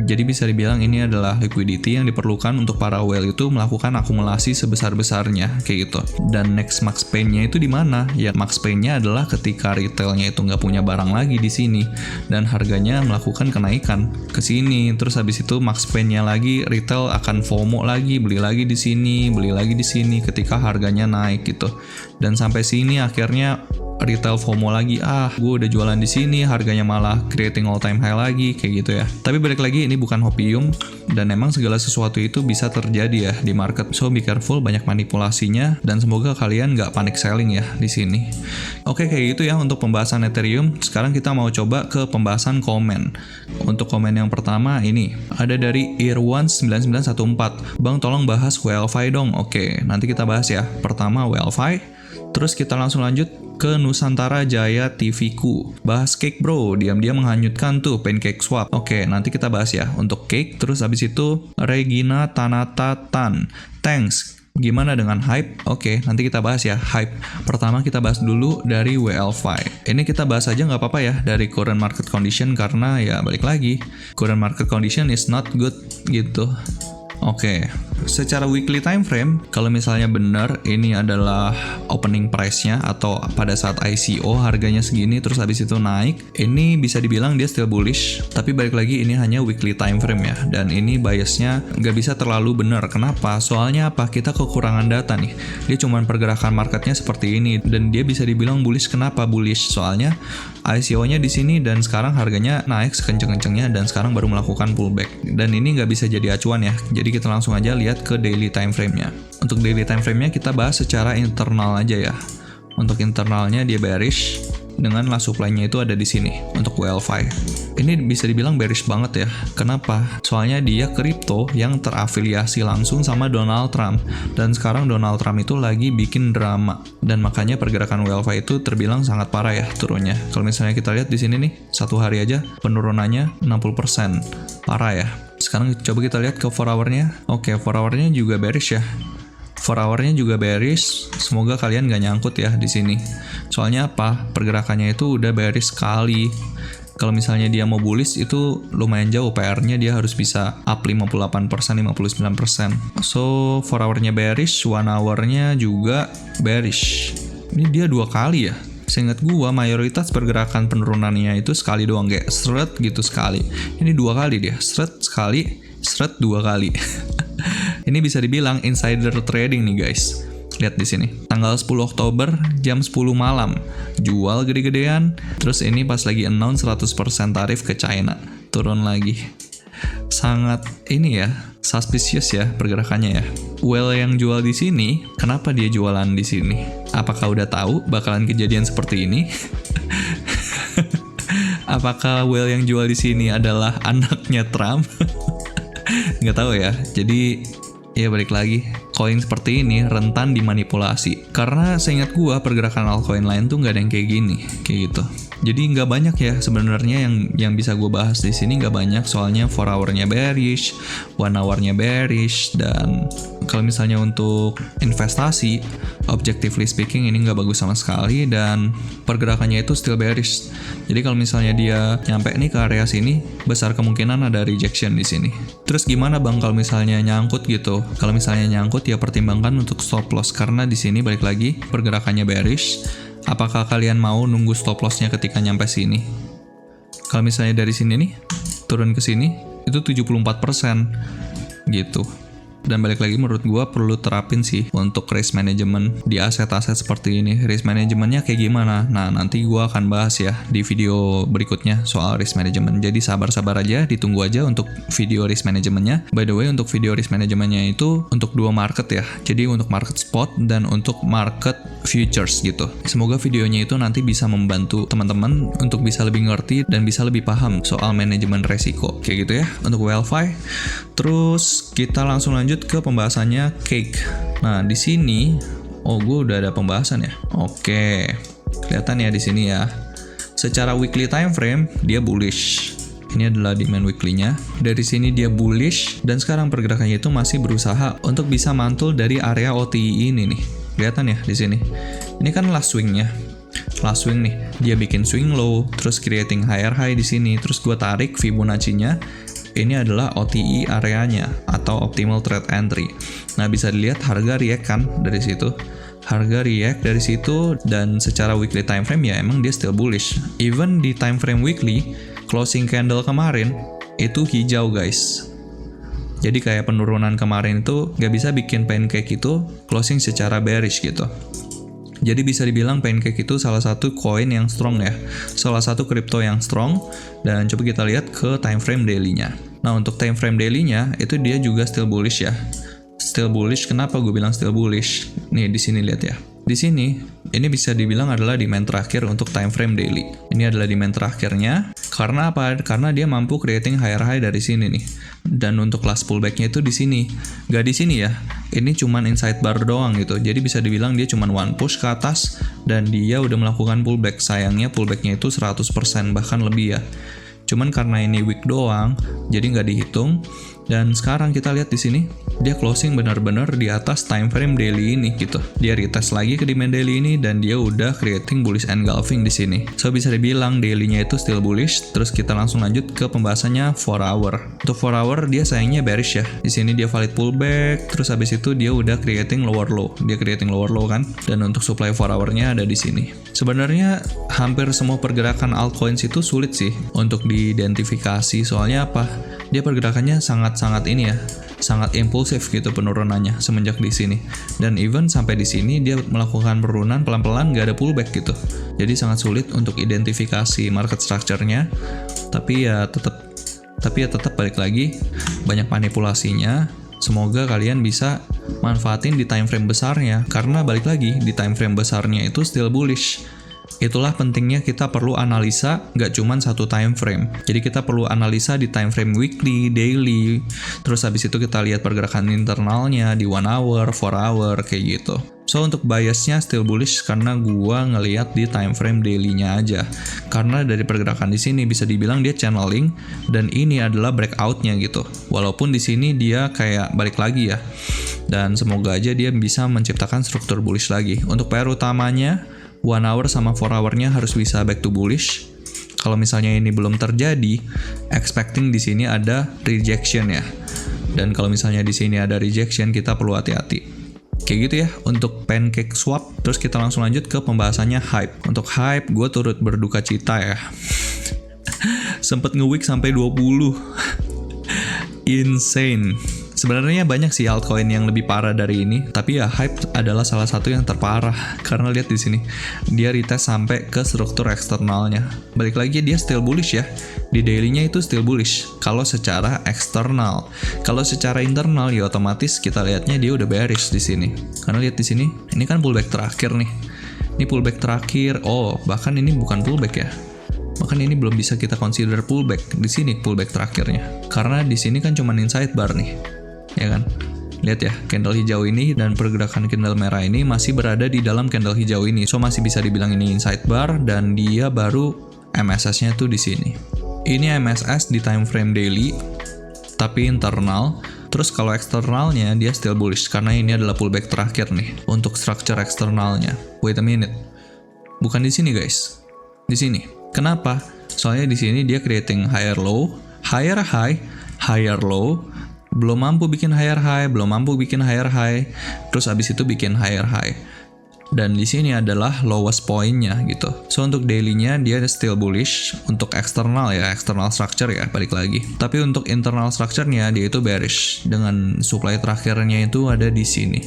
Jadi bisa dibilang ini adalah liquidity yang diperlukan untuk para whale itu melakukan akumulasi sebesar-besarnya kayak gitu. Dan next max pain-nya itu di mana? Ya max pain-nya adalah ketika retailnya itu nggak punya barang lagi di sini dan harganya melakukan kenaikan ke sini. Terus habis itu max pain-nya lagi, retail akan FOMO lagi, beli lagi di sini, beli lagi di sini ketika harganya naik gitu. Dan sampai sini akhirnya retail FOMO lagi, gue udah jualan di sini, harganya malah creating all time high lagi kayak gitu ya. Tapi balik lagi, ini bukan hopium, dan emang segala sesuatu itu bisa terjadi ya di market. So be careful, banyak manipulasinya, dan semoga kalian nggak panic selling ya di sini. Oke, kayak gitu ya untuk pembahasan Ethereum. Sekarang kita mau coba ke pembahasan komen. Untuk komen yang pertama ini ada dari Irwan9914. Bang, tolong bahas WLFi dong. Oke, nanti kita bahas ya. Pertama WLFi. Terus kita langsung lanjut ke Nusantara Jaya TV-ku. Bahas cake bro, diam-diam menghanyutkan tuh pancake swap. Oke, nanti kita bahas ya untuk cake. Terus habis itu Regina Tanata Tan. Thanks. Gimana dengan hype? Oke, nanti kita bahas ya hype. Pertama kita bahas dulu dari WLFi. Ini kita bahas aja nggak apa-apa ya dari current market condition, karena ya balik lagi, current market condition is not good gitu. Oke, secara weekly time frame, kalau misalnya benar ini adalah opening price-nya atau pada saat ICO harganya segini terus habis itu naik, ini bisa dibilang dia still bullish. Tapi balik lagi ini hanya weekly time frame ya, dan ini biasnya nggak bisa terlalu benar. Kenapa? Soalnya apa? Kita kekurangan data nih. Dia cuma pergerakan marketnya seperti ini dan dia bisa dibilang bullish. Kenapa bullish? Soalnya ICO-nya di sini dan sekarang harganya naik sekenceng-kencengnya dan sekarang baru melakukan pullback. Dan ini nggak bisa jadi acuan ya. Jadi kita langsung aja lihat ke daily time frame-nya. Untuk daily time frame-nya kita bahas secara internal aja ya. Untuk internalnya dia bearish. dengan last supply-nya itu ada di sini untuk WLFi. Ini bisa dibilang bearish banget ya. Kenapa? Soalnya dia kripto yang terafiliasi langsung sama Donald Trump, dan sekarang Donald Trump itu lagi bikin drama, dan makanya pergerakan WLFi itu terbilang sangat parah ya turunnya. Kalau misalnya kita lihat di sini nih, satu hari aja penurunannya 60%. Parah ya. Sekarang coba kita lihat ke 4 hour-nya. Oke, 4 hour-nya juga bearish ya. 4 hour-nya juga bearish. Semoga kalian gak nyangkut ya di sini. Soalnya apa? Pergerakannya itu udah bearish sekali. Kalau misalnya dia mau bullish itu lumayan jauh PR-nya, dia harus bisa up 58%, 59%. So, 4 hour-nya bearish, 1 hour-nya juga bearish. Ini dia 2 kali ya. Seingat gua mayoritas pergerakan penurunannya itu sekali doang, kayak seret gitu sekali. Ini 2 kali dia, seret sekali, seret 2 kali. Ini bisa dibilang insider trading nih guys. Lihat di sini. Tanggal 10 Oktober jam 10 malam. Jual gede-gedean. Terus ini pas lagi announce 100% tarif ke China. Turun lagi. Sangat ini ya, suspicious ya pergerakannya ya. Well yang jual di sini, kenapa dia jualan di sini? Apakah udah tahu bakalan kejadian seperti ini? Apakah well yang jual di sini adalah anaknya Trump? Nggak tahu ya. Jadi ya balik lagi, koin seperti ini rentan dimanipulasi. Karena seingat gua pergerakan altcoin lain tuh nggak ada yang kayak gini, kayak gitu. Jadi nggak banyak ya sebenarnya yang bisa gue bahas di sini, nggak banyak soalnya 4 hour-nya bearish, 1 hour-nya bearish, dan kalau misalnya untuk investasi, objectively speaking ini nggak bagus sama sekali, dan pergerakannya itu still bearish. Jadi kalau misalnya dia nyampe nih ke area sini, besar kemungkinan ada rejection di sini. Terus gimana bang kalau misalnya nyangkut gitu? Kalau misalnya nyangkut ya pertimbangkan untuk stop loss, karena di sini balik lagi pergerakannya bearish. Apakah kalian mau nunggu stop loss-nya ketika nyampe sini? Kalau misalnya dari sini nih, turun ke sini, itu 74% gitu. Dan balik lagi menurut gua perlu terapin sih untuk risk management di aset-aset seperti ini. Risk manajemennya kayak gimana? Nah, nanti gua akan bahas ya di video berikutnya soal risk management. Jadi sabar-sabar aja, ditunggu aja untuk video risk manajemennya. By the way, untuk video risk manajemennya itu untuk 2 market ya. Jadi untuk market spot dan untuk market futures gitu. Semoga videonya itu nanti bisa membantu teman-teman untuk bisa lebih ngerti dan bisa lebih paham soal manajemen resiko. Kayak gitu ya untuk WLFi. Terus kita langsung lanjut ke pembahasannya Cake. Nah, di sini gue udah ada pembahasan ya. Oke. Kelihatan ya di sini ya. Secara weekly time frame dia bullish. Ini adalah demand weekly-nya. Dari sini dia bullish dan sekarang pergerakannya itu masih berusaha untuk bisa mantul dari area OTI ini nih. Kelihatan ya di sini. Ini kan last swing-nya. Last swing nih. Dia bikin swing low, terus creating higher high di sini. Terus gue tarik Fibonacci-nya. Ini adalah OTI areanya atau optimal trade entry. Nah, bisa dilihat harga react kan dari situ. Harga react dari situ, dan secara weekly time frame ya emang dia still bullish. Even di time frame weekly, closing candle kemarin itu hijau guys. Jadi kayak penurunan kemarin itu gak bisa bikin pancake itu closing secara bearish gitu. Jadi bisa dibilang Pancake itu salah satu koin yang strong ya. Salah satu kripto yang strong. Dan coba kita lihat ke time frame daily-nya. Nah, untuk time frame daily-nya itu dia juga still bullish ya. Still bullish. Kenapa gue bilang still bullish? Nih di sini lihat ya. Di sini ini bisa dibilang adalah demand terakhir untuk time frame daily. Ini adalah demand terakhirnya. Karena apa? Karena dia mampu creating higher high dari sini nih. Dan untuk last pullback-nya itu di sini. Gak di sini ya. Ini cuman inside bar doang gitu. Jadi bisa dibilang dia cuman one push ke atas dan dia udah melakukan pullback. Sayangnya pullback-nya itu 100% bahkan lebih ya. Cuman karena ini week doang, jadi nggak dihitung. Dan sekarang kita lihat di sini, dia closing benar-benar di atas time frame daily ini gitu. Dia retest lagi ke demand daily ini dan dia udah creating bullish engulfing di sini. So bisa dibilang daily-nya itu still bullish. Terus kita langsung lanjut ke pembahasannya 4 hour. Untuk 4 hour dia sayangnya bearish ya. Di sini dia valid pullback, terus habis itu dia udah creating lower low. Dia creating lower low kan. Dan untuk supply 4 hour-nya ada di sini. Sebenarnya hampir semua pergerakan altcoins itu sulit sih untuk diidentifikasi. Soalnya apa? Dia pergerakannya sangat ini ya, sangat impulsif gitu penurunannya semenjak di sini. Dan even sampai di sini dia melakukan penurunan pelan-pelan, nggak ada pullback gitu. Jadi sangat sulit untuk identifikasi market structure-nya. Tapi ya tetap balik lagi banyak manipulasinya. Semoga kalian bisa manfaatin di time frame besarnya, karena balik lagi di time frame besarnya itu still bullish. Itulah pentingnya kita perlu analisa nggak cuma satu time frame. Jadi kita perlu analisa di time frame weekly, daily, terus habis itu kita lihat pergerakan internalnya di 1 hour, 4 hour, kayak gitu. So untuk biasnya still bullish karena gua ngelihat di time frame daily-nya aja. Karena dari pergerakan di sini bisa dibilang dia channeling dan ini adalah breakout-nya gitu. Walaupun di sini dia kayak balik lagi ya. Dan semoga aja dia bisa menciptakan struktur bullish lagi. Untuk PR utamanya 1 hour sama 4 hour-nya harus bisa back to bullish. Kalau misalnya ini belum terjadi, expecting di sini ada rejection ya. Dan kalau misalnya di sini ada rejection, kita perlu hati-hati. Kayak gitu ya untuk pancake swap. Terus kita langsung lanjut ke pembahasannya hype. Untuk hype, gue turut berduka cita ya. Sempet nge-week sampai 20. Insane. Sebenarnya banyak sih altcoin yang lebih parah dari ini, tapi ya hype adalah salah satu yang terparah. Karena lihat di sini, dia retest sampai ke struktur eksternalnya. Balik lagi dia still bullish ya. Di daily-nya itu still bullish kalau secara eksternal. Kalau secara internal ya otomatis kita lihatnya dia udah bearish di sini. Karena lihat di sini, ini kan pullback terakhir nih. Ini pullback terakhir. Oh, bahkan ini bukan pullback ya. Bahkan ini belum bisa kita consider pullback. Di sini pullback terakhirnya. Karena di sini kan cuma inside bar nih. Ya kan? Lihat ya, candle hijau ini dan pergerakan candle merah ini masih berada di dalam candle hijau ini. So masih bisa dibilang ini inside bar dan dia baru MSS-nya tuh di sini. Ini MSS di time frame daily tapi internal. Terus kalau eksternalnya dia still bullish karena ini adalah pullback terakhir nih untuk structure eksternalnya. Wait a minute. Bukan di sini guys. Di sini. Kenapa? Soalnya di sini dia creating higher low, higher high, higher low. Belum mampu bikin higher high, belum mampu bikin higher high, terus abis itu bikin higher high. Dan di sini adalah lowest point-nya gitu. So untuk daily-nya dia still bullish untuk eksternal ya, external structure ya, balik lagi. Tapi untuk internal structure-nya dia itu bearish dengan supply terakhirnya itu ada di sini.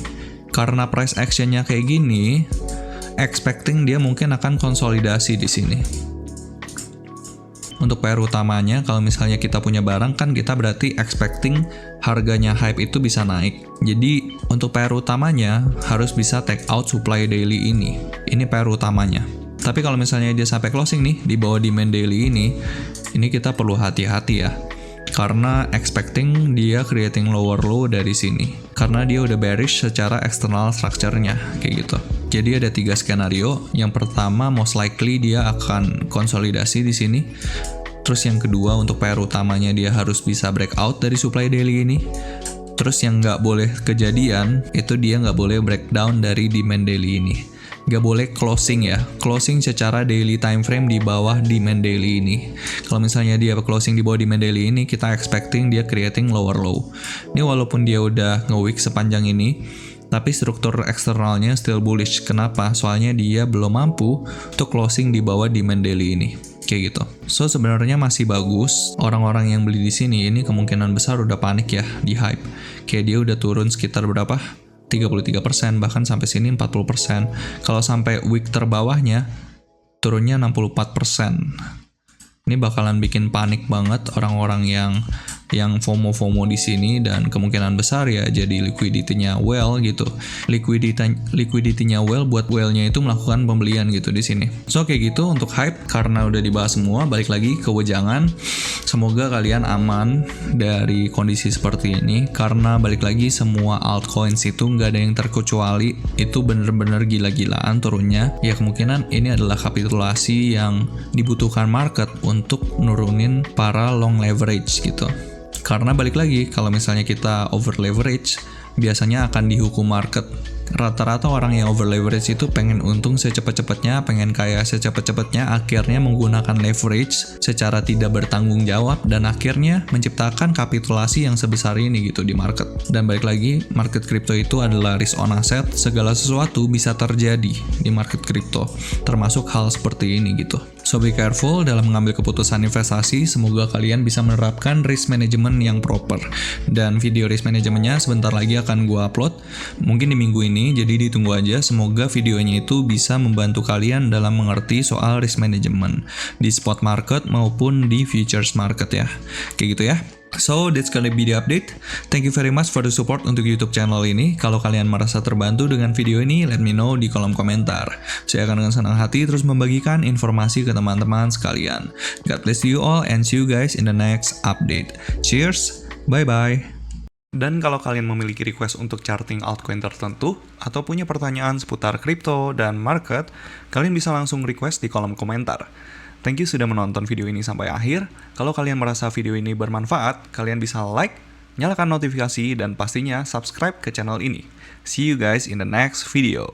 Karena price action-nya kayak gini, expecting dia mungkin akan konsolidasi di sini. Untuk PR utamanya, kalau misalnya kita punya barang kan kita berarti expecting harganya hype itu bisa naik. Jadi untuk PR utamanya harus bisa take out supply daily ini. Ini PR utamanya. Tapi kalau misalnya dia sampai closing nih di bawah demand daily ini kita perlu hati-hati ya. Karena expecting dia creating lower low dari sini. Karena dia udah bearish secara external structure-nya kayak gitu. Jadi ada 3 skenario. Yang pertama most likely dia akan konsolidasi di sini. Terus yang kedua untuk PR utamanya dia harus bisa breakout dari supply daily ini. Terus yang nggak boleh kejadian itu dia nggak boleh breakdown dari demand daily ini. Nggak boleh closing ya. Closing secara daily time frame di bawah demand daily ini. Kalau misalnya dia closing di bawah demand daily ini, kita expecting dia creating lower low. Ini walaupun dia udah nge-week sepanjang ini, tapi struktur eksternalnya still bullish. Kenapa? Soalnya dia belum mampu untuk closing di bawah demand daily ini. Kayak gitu. So sebenarnya masih bagus. Orang-orang yang beli di sini ini kemungkinan besar udah panik ya di hype. Kayak dia udah turun sekitar berapa? 33%, bahkan sampai sini 40%. Kalau sampai week terbawahnya turunnya 64%. Ini bakalan bikin panik banget orang-orang yang FOMO di sini dan kemungkinan besar ya jadi liquidity-nya well gitu. Liquidity-nya well buat well-nya itu melakukan pembelian gitu di sini. So kayak gitu untuk hype karena udah dibahas semua, balik lagi ke wejangan. Semoga kalian aman dari kondisi seperti ini karena balik lagi semua altcoins itu nggak ada yang terkecuali itu bener-bener gila-gilaan turunnya. Ya kemungkinan ini adalah kapitulasi yang dibutuhkan market untuk nurunin para long leverage gitu. Karena balik lagi, kalau misalnya kita over leverage, biasanya akan dihukum market. Rata-rata orang yang over leverage itu pengen untung secepat-cepatnya, pengen kaya secepat-cepatnya, akhirnya menggunakan leverage secara tidak bertanggung jawab dan akhirnya menciptakan kapitulasi yang sebesar ini gitu di market. Dan balik lagi, market crypto itu adalah risk on asset, segala sesuatu bisa terjadi di market crypto, termasuk hal seperti ini gitu. So be careful dalam mengambil keputusan investasi, semoga kalian bisa menerapkan risk management yang proper. Dan video risk manajemennya sebentar lagi akan gue upload, mungkin di minggu ini, jadi ditunggu aja. Semoga videonya itu bisa membantu kalian dalam mengerti soal risk management di spot market maupun di futures market ya. Kayak gitu ya. So, that's gonna be the update. Thank you very much for the support untuk YouTube channel ini. Kalau kalian merasa terbantu dengan video ini, let me know di kolom komentar. Saya akan dengan senang hati terus membagikan informasi ke teman-teman sekalian. God bless you all and see you guys in the next update. Cheers, bye-bye. Dan kalau kalian memiliki request untuk charting altcoin tertentu, atau punya pertanyaan seputar kripto dan market, kalian bisa langsung request di kolom komentar. Thank you sudah menonton video ini sampai akhir. Kalau kalian merasa video ini bermanfaat, kalian bisa like, nyalakan notifikasi, dan pastinya subscribe ke channel ini. See you guys in the next video.